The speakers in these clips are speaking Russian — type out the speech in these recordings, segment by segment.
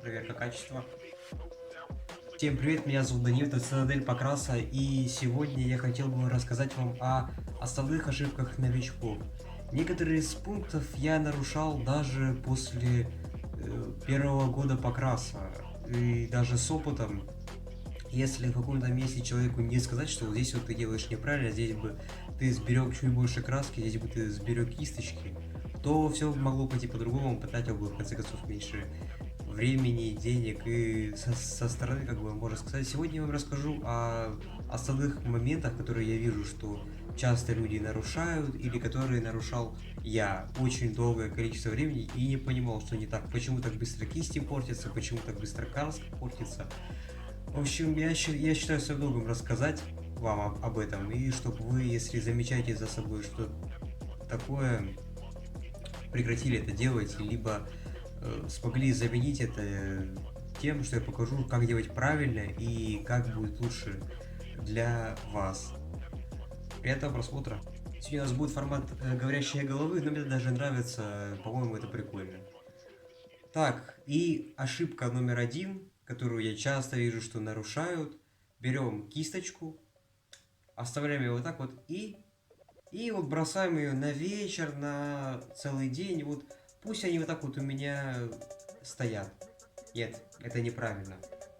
Проверка качества. Всем привет, меня зовут Данил, это Цитадель Покраса, и сегодня я хотел бы рассказать вам о основных ошибках новичков. Некоторые из пунктов я нарушал даже после первого года Покраса, и даже с опытом. Если в каком-то месте человеку не сказать, что вот здесь вот ты делаешь неправильно, здесь бы ты сберег чуть больше краски, здесь бы ты сберег кисточки, то все могло пойти по-другому, потратил бы в конце концов меньше времени, денег, и со стороны, как бы можно сказать, сегодня я вам расскажу о основных моментах, которые я вижу, что часто люди нарушают, или которые нарушал я очень долгое количество времени и не понимал, что не так, почему так быстро кисти портятся, почему так быстро краска портится. В общем, я считаю своим долгом рассказать вам об этом, и чтобы вы, если замечаете за собой что такое, прекратили это делать, либо смогли заменить это тем, что я покажу, как делать правильно и как будет лучше для вас. Приятного просмотра. Сегодня у нас будет формат говорящей головы, но мне даже нравится, по-моему, это прикольно. Так, и ошибка номер один, которую я часто вижу, что нарушают. Берем кисточку, оставляем ее вот так вот и вот бросаем ее на вечер, на целый день. Вот пусть они вот так вот у меня стоят. Нет, это неправильно.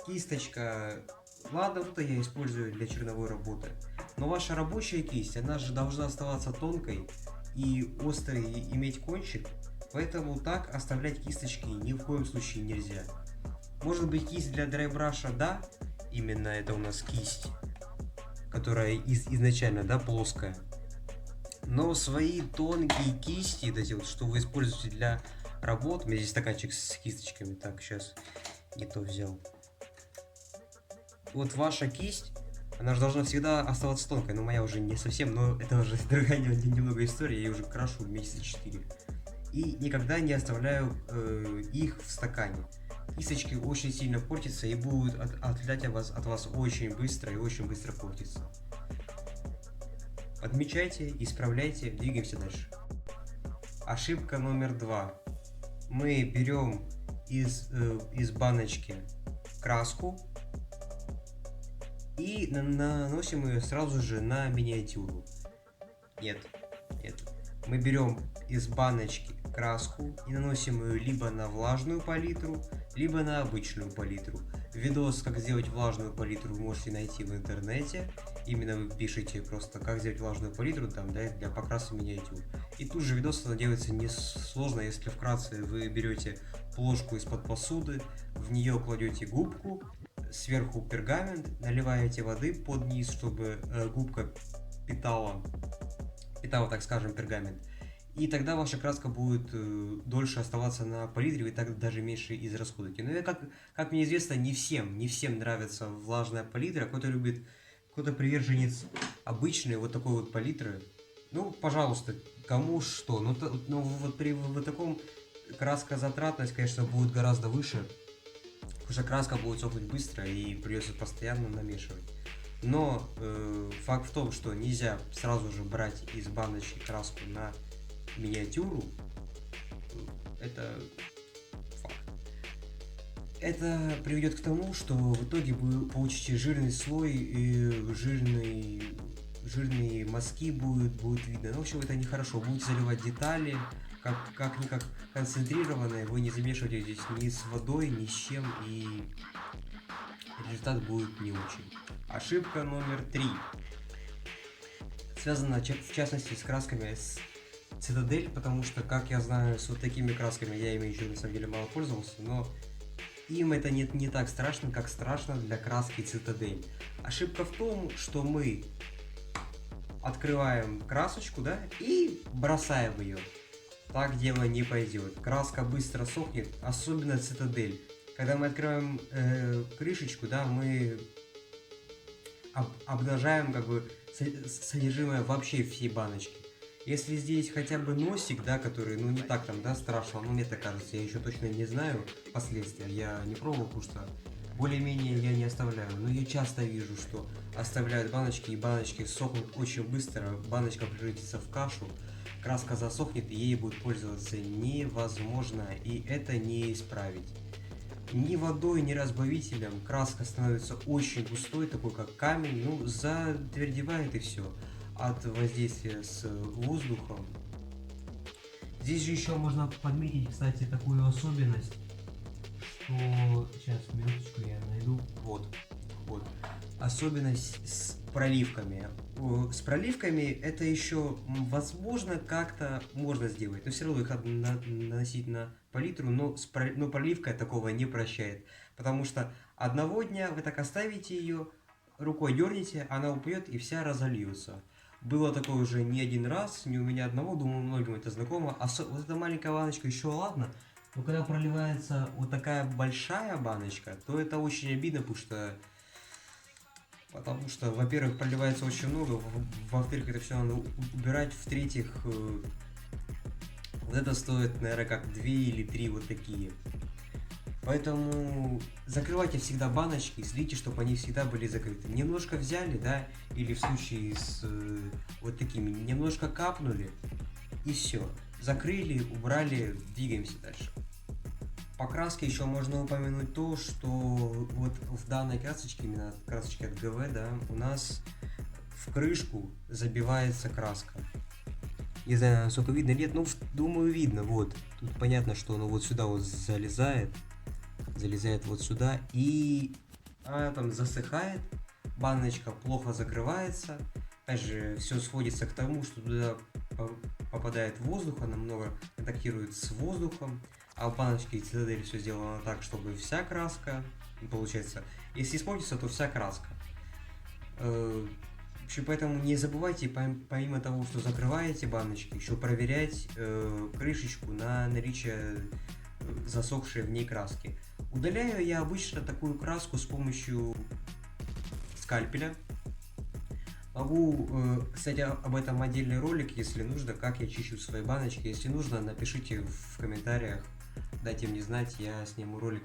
Кисточка, ладно, вот я использую для черновой работы. Но ваша рабочая кисть, она же должна оставаться тонкой и острой, и иметь кончик. Поэтому так оставлять кисточки ни в коем случае нельзя. Может быть, кисть для драйбраша, да, именно это у нас кисть, которая изначально, да, плоская. Но свои тонкие кисти, эти вот, что вы используете для работ, у меня здесь стаканчик с кисточками, так, сейчас не то взял. Вот ваша кисть, она же должна всегда оставаться тонкой, но моя уже не совсем, но это уже другая немного история, я ее уже крашу месяца 4. И никогда не оставляю их в стакане. Кисточки очень сильно портятся и будут отлетать от вас очень быстро и очень быстро портиться. Отмечайте, исправляйте, двигаемся дальше. Ошибка номер 2. Мы берем из баночки краску и наносим ее сразу же на миниатюру. Нет. Мы берем из баночки краску и наносим ее либо на влажную палитру, либо на обычную палитру. Видос, как сделать влажную палитру, вы можете найти в интернете. Именно вы пишите просто, как сделать влажную палитру там, да, для покраса миниатюр. И тут же видос делается несложно, если вкратце вы берете плошку из-под посуды, в нее кладете губку, сверху пергамент, наливаете воды под низ, чтобы губка питала, так скажем, пергамент. И тогда ваша краска будет дольше оставаться на палитре, вы так даже меньше израсходуете. Но как мне известно, не всем нравится влажная палитра. Кто-то приверженец обычной вот такой вот палитры. Ну, пожалуйста, кому что. Но вот при вот таком краскозатратность, конечно, будет гораздо выше. Потому что краска будет сохнуть быстро и придется постоянно намешивать. Но факт в том, что нельзя сразу же брать из баночки краску на миниатюру, это факт. Это приведет к тому, что в итоге вы получите жирный слой и жирные мазки будет видно. Ну, в общем, это нехорошо. Будете заливать детали, как-никак концентрированные, вы не замешиваете здесь ни с водой, ни с чем, и результат будет не очень. Ошибка номер 3. Связана в частности с красками с Цитадель, потому что, как я знаю, с вот такими красками я ими еще на самом деле мало пользовался, но им это не так страшно, как страшно для краски Цитадель. Ошибка в том, что мы открываем красочку, да, и бросаем ее. Так дело не пойдет. Краска быстро сохнет, особенно Цитадель. Когда мы открываем крышечку, да, мы обнажаем как бы содержимое вообще всей баночки. Если здесь хотя бы носик, да, который, ну, не так там, да, страшно, ну, мне так кажется, я еще точно не знаю последствия, я не пробовал, потому что более-менее я не оставляю, но я часто вижу, что оставляют баночки, и баночки сохнут очень быстро, баночка превратится в кашу, краска засохнет, и ей будет пользоваться невозможно, и это не исправить. Ни водой, ни разбавителем краска становится очень густой, такой как камень, ну, затвердевает и все от воздействия с воздухом. Здесь же еще можно подметить, кстати, такую особенность, что... Сейчас, минуточку, я найду. Вот. Особенность с проливками. С проливками это еще, возможно, как-то можно сделать. Но все равно их надо наносить на палитру, но проливка такого не прощает. Потому что одного дня вы так оставите ее, рукой дернете, она упадет и вся разольется. Было такое уже не один раз, не у меня одного, думаю, многим это знакомо. Вот эта маленькая баночка еще ладно, но когда проливается вот такая большая баночка, то это очень обидно, потому что, во-первых, проливается очень много, во-вторых, это все надо убирать, в-третьих, вот это стоит, наверное, как 2 или 3 вот такие. Поэтому закрывайте всегда баночки, следите, чтобы они всегда были закрыты. Немножко взяли, да, или в случае с вот такими, немножко капнули, и все. Закрыли, убрали, двигаемся дальше. По краске еще можно упомянуть то, что вот в данной красочке, именно красочке от ГВ, да, у нас в крышку забивается краска. Не знаю, насколько видно, нет, ну, думаю, видно, вот. Тут понятно, что оно вот сюда вот залезает вот сюда, и она там засыхает, баночка плохо закрывается. Опять же, все сводится к тому, что туда попадает воздух, она много контактирует с воздухом, а в баночке Цитадель все сделано так, чтобы вся краска, получается, если испортится, то вся краска. Поэтому не забывайте, помимо того, что закрываете баночки, еще проверять крышечку на наличие засохшей в ней краски. Удаляю я обычно такую краску с помощью скальпеля. Могу, кстати, об этом отдельный ролик, если нужно, как я чищу свои баночки. Если нужно, напишите в комментариях, дайте мне знать, я сниму ролик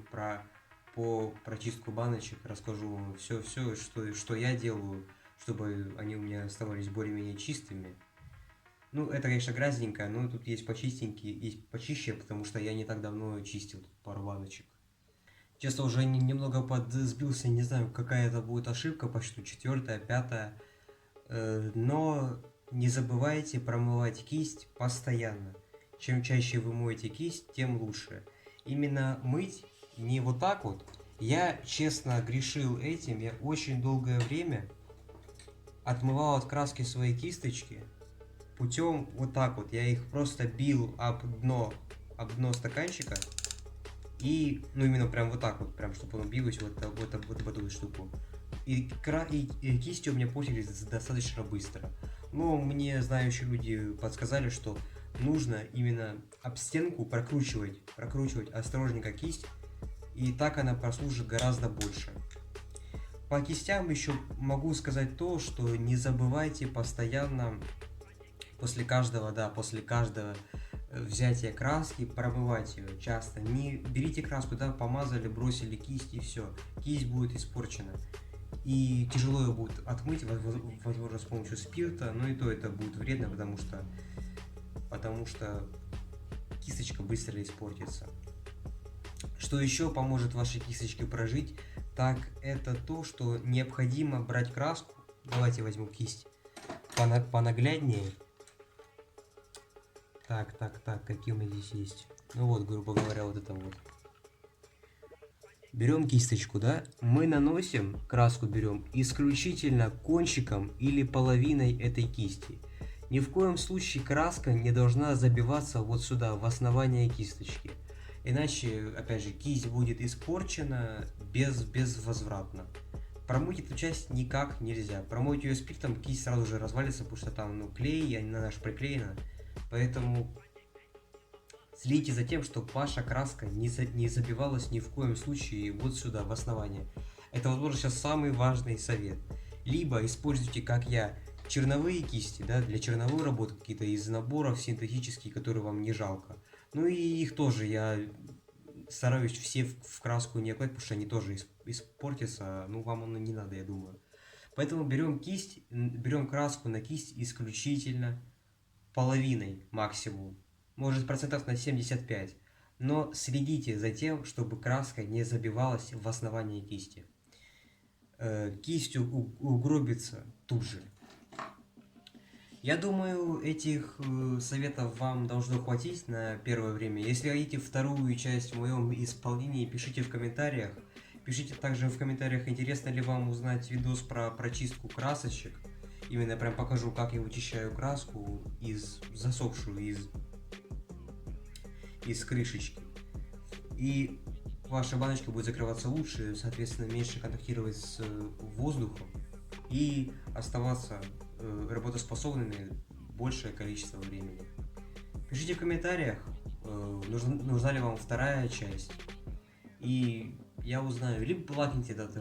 по прочистку баночек, расскажу все, что я делаю, чтобы они у меня оставались более-менее чистыми. Ну, это, конечно, грязненькое, но тут есть почистенькие, есть почище, потому что я не так давно чистил тут пару баночек. Честно, уже немного подсбился, не знаю, какая это будет ошибка, почту 4-я, 5-я. Но не забывайте промывать кисть постоянно. Чем чаще вы моете кисть, тем лучше. Именно мыть не вот так вот. Я, честно, грешил этим. Я очень долгое время отмывал от краски свои кисточки путем вот так вот. Я их просто бил об дно стаканчика. И, ну, именно прям вот так вот, прям, чтобы он билось вот в эту штуку. И кисти у меня портились достаточно быстро. Но мне знающие люди подсказали, что нужно именно об стенку прокручивать осторожненько кисть, и так она прослужит гораздо больше. По кистям еще могу сказать то, что не забывайте постоянно после каждого взятия краски промывать ее часто. Не берите краску, да, помазали, бросили кисть и все. Кисть будет испорчена. И тяжело ее будет отмыть, возможно, с помощью спирта, но и то это будет вредно, потому что кисточка быстро испортится. Что еще поможет вашей кисточке прожить, так это то, что необходимо брать краску. Давайте возьму кисть понагляднее. Так, какие у меня здесь есть? Ну вот, грубо говоря, вот это вот. Берем кисточку, да? Мы наносим, краску берем исключительно кончиком или половиной этой кисти. Ни в коем случае краска не должна забиваться вот сюда, в основание кисточки. Иначе, опять же, кисть будет испорчена безвозвратно. Промыть эту часть никак нельзя. Промыть ее спиртом, кисть сразу же развалится, потому что там клей, она наша приклеена. Поэтому следите за тем, чтобы ваша краска не забивалась ни в коем случае вот сюда, в основание. Это, возможно, сейчас самый важный совет. Либо используйте, как я, черновые кисти, да, для черновой работы, какие-то из наборов синтетические, которые вам не жалко. Ну и их тоже я стараюсь все в краску не класть, потому что они тоже испортятся, ну вам оно не надо, я думаю. Поэтому берем краску на кисть исключительно половиной максимум, может процентов на 75. но следите за тем, чтобы краска не забивалась в основании кисти. Кисть угробится тут же. Я думаю, этих советов вам должно хватить на первое время. Если хотите вторую часть в моем исполнении, пишите в комментариях. Пишите также в комментариях, интересно ли вам узнать видос про прочистку красочек. Именно прям покажу, как я вычищаю краску засохшую из крышечки. И ваша баночка будет закрываться лучше, соответственно, меньше контактировать с воздухом и оставаться работоспособными большее количество времени. Пишите в комментариях, нужна ли вам вторая часть, и я узнаю, либо лайкните этот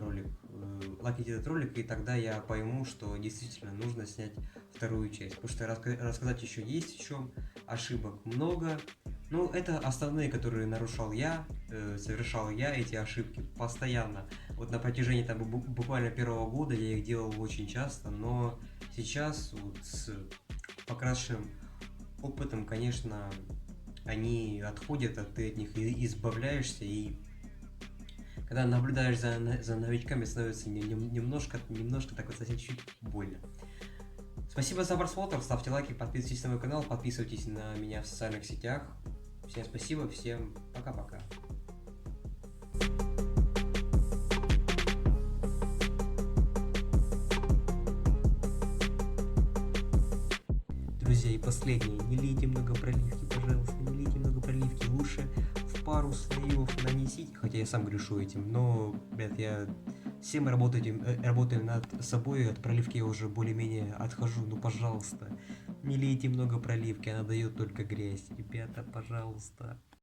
ролик, и тогда я пойму, что действительно нужно снять вторую часть, потому что рассказать еще есть в чем, ошибок много. Ну, это основные, которые совершал я эти ошибки постоянно. Вот на протяжении там буквально первого года я их делал очень часто, но сейчас вот с покрасшим опытом, конечно, они отходят, а ты от них избавляешься, и когда наблюдаешь за новичками, становится немножко так вот совсем чуть больно. Спасибо за просмотр, ставьте лайки, подписывайтесь на мой канал, подписывайтесь на меня в социальных сетях. Всем спасибо, всем пока-пока. Друзья, и последнее, не лейте много проливки, пожалуйста, не лейте много проливки, лучше в пару слоев нанесите, хотя я сам грешу этим, но, ребят, я всем работаю над собой, от проливки я уже более-менее отхожу, ну, пожалуйста, не лейте много проливки, она дает только грязь, ребята, пожалуйста.